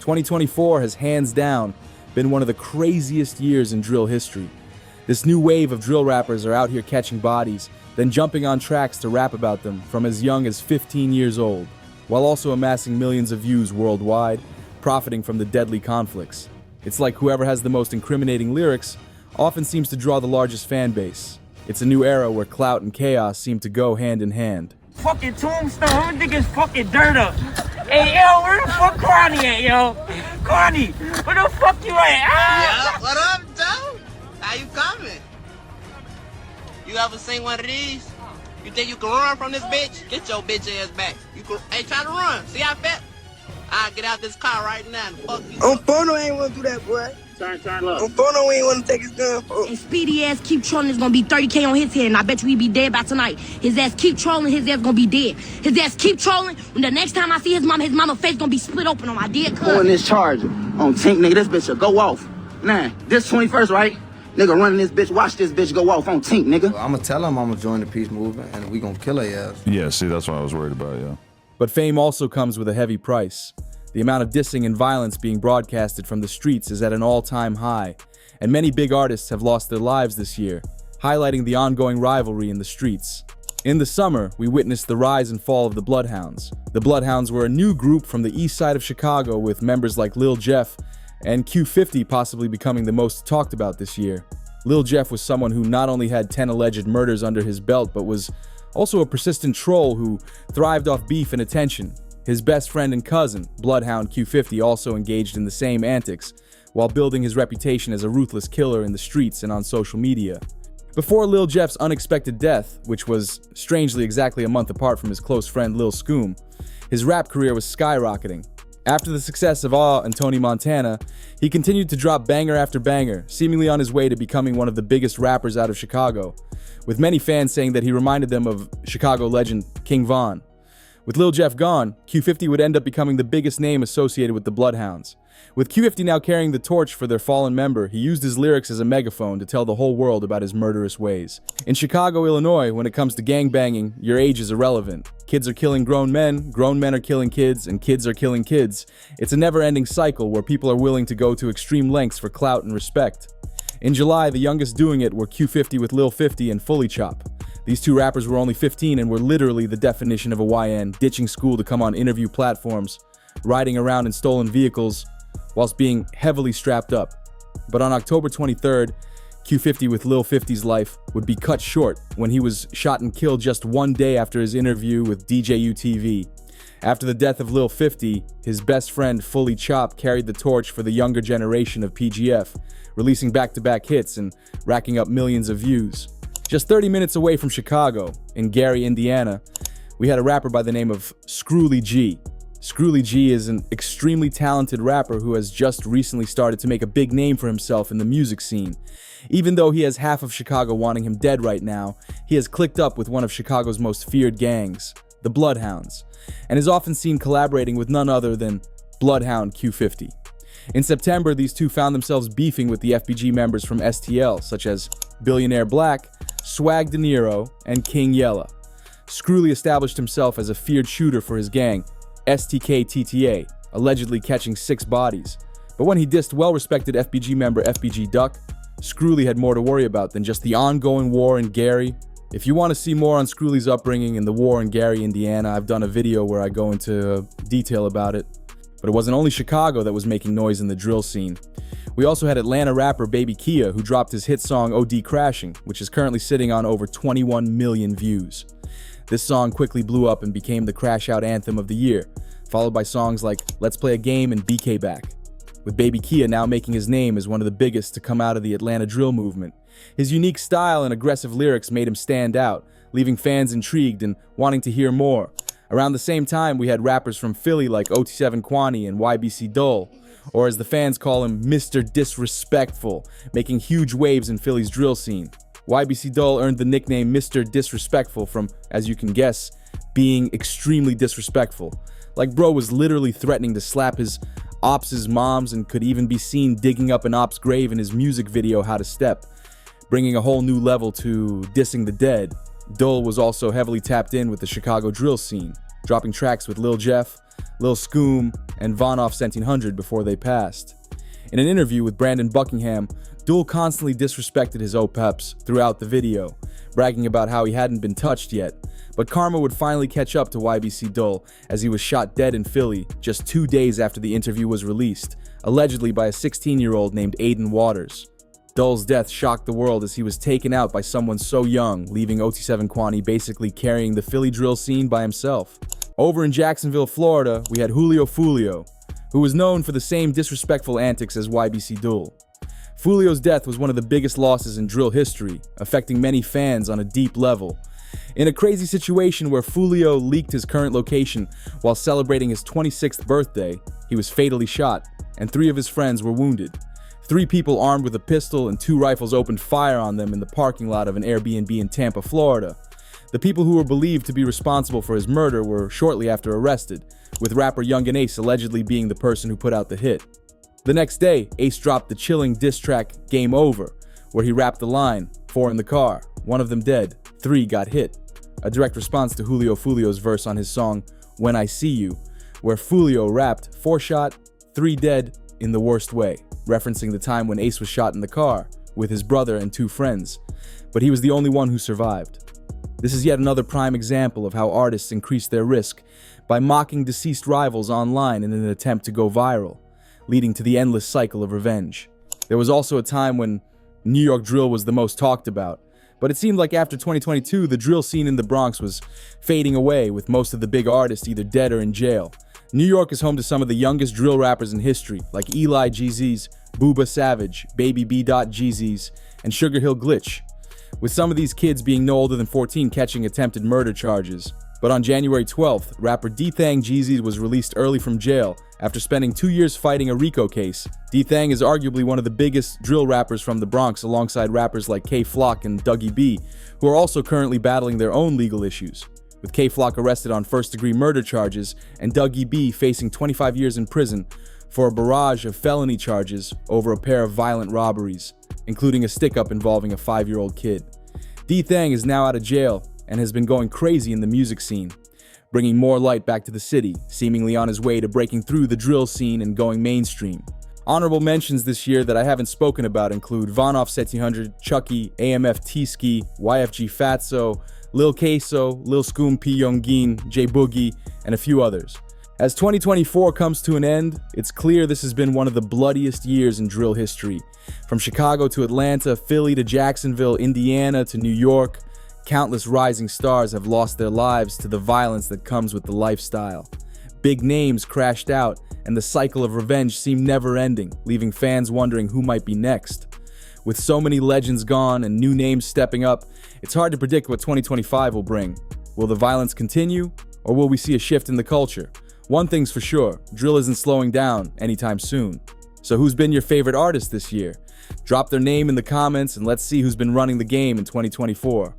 2024 has hands down been one of the craziest years in drill history. This new wave of drill rappers are out here catching bodies, then jumping on tracks to rap about them from as young as 15 years old, while also amassing millions of views worldwide, profiting from the deadly conflicts. It's like whoever has the most incriminating lyrics often seems to draw the largest fan base. It's a new era where clout and chaos seem to go hand in hand. Fucking Tombstone, who niggas fucking dirt up? Hey, yo, where the fuck Carney at, yo? Carney, where the fuck you at? Ah! Yeah, what up, Joe? How you coming? You ever seen one of these? You think you can run from this bitch? Get your bitch ass back. Hey, try to run. See how fat? I'll get out this car right now and fuck you. On Phono ain't wanna do that, boy. Turn look. On Phono ain't wanna take his gun, folks. And Speedy ass keep trolling, it's gonna be 30K on his head, and I bet you he be dead by tonight. His ass keep trolling, his ass gonna be dead. His ass keep trolling, and the next time I see his mama face gonna be split open on my dead cousin. Pulling this charger on Tink, nigga, this bitch will go off. Nah, this 21st, right? Nigga running this bitch, watch this bitch go off on Tink, nigga. I'ma tell him I'ma join the peace movement, and we gonna kill her ass. Yeah, see, that's what I was worried about, yeah. But fame also comes with a heavy price. The amount of dissing and violence being broadcasted from the streets is at an all-time high, and many big artists have lost their lives this year, highlighting the ongoing rivalry in the streets. In the summer, we witnessed the rise and fall of the Bloodhounds. The Bloodhounds were a new group from the east side of Chicago with members like Lil Jeff and Q50 possibly becoming the most talked about this year. Lil Jeff was someone who not only had 10 alleged murders under his belt, but was also a persistent troll who thrived off beef and attention. His best friend and cousin, Bloodhound Q50, also engaged in the same antics, while building his reputation as a ruthless killer in the streets and on social media. Before Lil Jeff's unexpected death, which was strangely exactly a month apart from his close friend Lil Scoom, his rap career was skyrocketing. After the success of Awe and Tony Montana, he continued to drop banger after banger, seemingly on his way to becoming one of the biggest rappers out of Chicago, with many fans saying that he reminded them of Chicago legend King Von. With Lil Jeff gone, Q50 would end up becoming the biggest name associated with the Bloodhounds. With Q50 now carrying the torch for their fallen member, he used his lyrics as a megaphone to tell the whole world about his murderous ways. In Chicago, Illinois, when it comes to gangbanging, your age is irrelevant. Kids are killing grown men are killing kids, and kids are killing kids. It's a never-ending cycle where people are willing to go to extreme lengths for clout and respect. In July, the youngest doing it were Q50 with Lil 50 and Fully Chop. These two rappers were only 15 and were literally the definition of a YN, ditching school to come on interview platforms, riding around in stolen vehicles, whilst being heavily strapped up. But on October 23rd, Q50 with Lil 50's life would be cut short when he was shot and killed just one day after his interview with DJU TV. After the death of Lil 50, his best friend Fully Chop carried the torch for the younger generation of PGF, releasing back-to-back hits and racking up millions of views. Just 30 minutes away from Chicago, in Gary, Indiana, we had a rapper by the name of Scrooly G. Scrooly G is an extremely talented rapper who has just recently started to make a big name for himself in the music scene. Even though he has half of Chicago wanting him dead right now, he has clicked up with one of Chicago's most feared gangs, the Bloodhounds, and is often seen collaborating with none other than Bloodhound Q50. In September, these two found themselves beefing with the FBG members from STL, such as Billionaire Black, Swag De Niro, and King Yella. Scrooly established himself as a feared shooter for his gang, STK-TTA, allegedly catching 6 bodies. But when he dissed well-respected FBG member FBG Duck, Scrooly had more to worry about than just the ongoing war in Gary. If you want to see more on Scrooly's upbringing and the war in Gary, Indiana, I've done a video where I go into detail about it. But it wasn't only Chicago that was making noise in the drill scene. We also had Atlanta rapper Baby Kia, who dropped his hit song OD Crashing, which is currently sitting on over 21 million views. This song quickly blew up and became the crash out anthem of the year, followed by songs like Let's Play a Game and BK Back. With Baby Kia now making his name as one of the biggest to come out of the Atlanta drill movement. His unique style and aggressive lyrics made him stand out, leaving fans intrigued and wanting to hear more. Around the same time, we had rappers from Philly like OT7 Kwani and YBC Doll, or as the fans call him, Mr. Disrespectful, making huge waves in Philly's drill scene. YBC Doll earned the nickname Mr. Disrespectful from, as you can guess, being extremely disrespectful. Like bro was literally threatening to slap his ops' moms and could even be seen digging up an op's grave in his music video How to Step, bringing a whole new level to dissing the dead. Dole was also heavily tapped in with the Chicago drill scene, dropping tracks with Lil Jeff, Lil Scoom, and Von Off 1700 before they passed. In an interview with Brandon Buckingham, Doll constantly disrespected his OPEPs throughout the video, bragging about how he hadn't been touched yet. But karma would finally catch up to YBC Doll as he was shot dead in Philly just 2 days after the interview was released, allegedly by a 16-year-old named Aiden Waters. Doll's death shocked the world as he was taken out by someone so young, leaving OT7 Kwani basically carrying the Philly drill scene by himself. Over in Jacksonville, Florida, we had Julio Foolio, who was known for the same disrespectful antics as YBC Doll. Foolio's death was one of the biggest losses in drill history, affecting many fans on a deep level. In a crazy situation where Foolio leaked his current location while celebrating his 26th birthday, he was fatally shot, and 3 of his friends were wounded. 3 people armed with a pistol and 2 rifles opened fire on them in the parking lot of an Airbnb in Tampa, Florida. The people who were believed to be responsible for his murder were shortly after arrested, with rapper Young and Ace allegedly being the person who put out the hit. The next day, Ace dropped the chilling diss track Game Over, where he rapped the line, 4 in the car, 1 of them dead, 3 got hit, a direct response to Julio Foolio's verse on his song When I See You, where Foolio rapped 4 shot, 3 dead in the worst way, referencing the time when Ace was shot in the car with his brother and 2 friends, but he was the only one who survived. This is yet another prime example of how artists increase their risk by mocking deceased rivals online in an attempt to go viral, leading to the endless cycle of revenge. There was also a time when New York drill was the most talked about, but it seemed like after 2022, the drill scene in the Bronx was fading away, with most of the big artists either dead or in jail. New York is home to some of the youngest drill rappers in history, like Eli Jeezy's, Booba Savage, Baby B. Jeezy's, and Sugar Hill Glitch, with some of these kids being no older than 14 catching attempted murder charges. But on January 12th, rapper D-Thang Jeezy was released early from jail after spending 2 years fighting a RICO case. D-Thang is arguably one of the biggest drill rappers from the Bronx, alongside rappers like K-Flock and Dougie B, who are also currently battling their own legal issues, with K-Flock arrested on first-degree murder charges and Dougie B facing 25 years in prison for a barrage of felony charges over a pair of violent robberies, including a stick-up involving a 5-year-old kid. D-Thang is now out of jail and has been going crazy in the music scene, bringing more light back to the city, seemingly on his way to breaking through the drill scene and going mainstream. Honorable mentions this year that I haven't spoken about include Von Off 1700, Chucky, AMF T-Ski, YFG Fatso, Lil Queso, Lil Scoom P. Youngin, J Boogie, and a few others. As 2024 comes to an end, it's clear this has been one of the bloodiest years in drill history. From Chicago to Atlanta, Philly to Jacksonville, Indiana to New York, countless rising stars have lost their lives to the violence that comes with the lifestyle. Big names crashed out, and the cycle of revenge seemed never-ending, leaving fans wondering who might be next. With so many legends gone and new names stepping up, it's hard to predict what 2025 will bring. Will the violence continue, or will we see a shift in the culture? One thing's for sure, drill isn't slowing down anytime soon. So who's been your favorite artist this year? Drop their name in the comments and let's see who's been running the game in 2024.